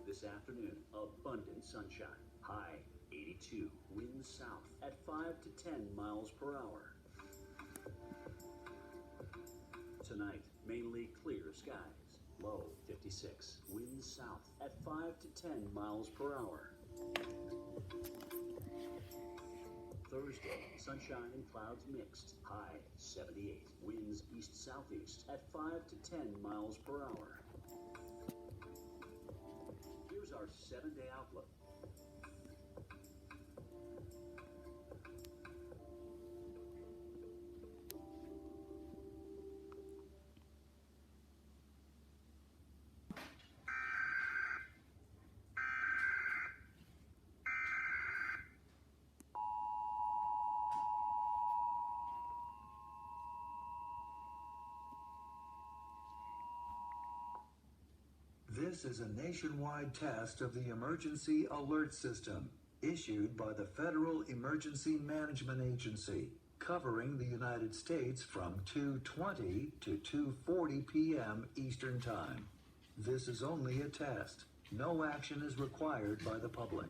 This afternoon, abundant sunshine. High 82, winds south at 5 to 10 miles per hour. Tonight, mainly clear skies. Low 56, winds south at 5 to 10 miles per hour. Thursday, sunshine and clouds mixed. High 78, winds east-southeast at 5 to 10 miles per hour. Here's our 7-day outlook. This is a nationwide test of the Emergency Alert System, issued by the Federal Emergency Management Agency, covering the United States from 2:20 to 2:40 p.m. Eastern Time. This is only a test. No action is required by the public.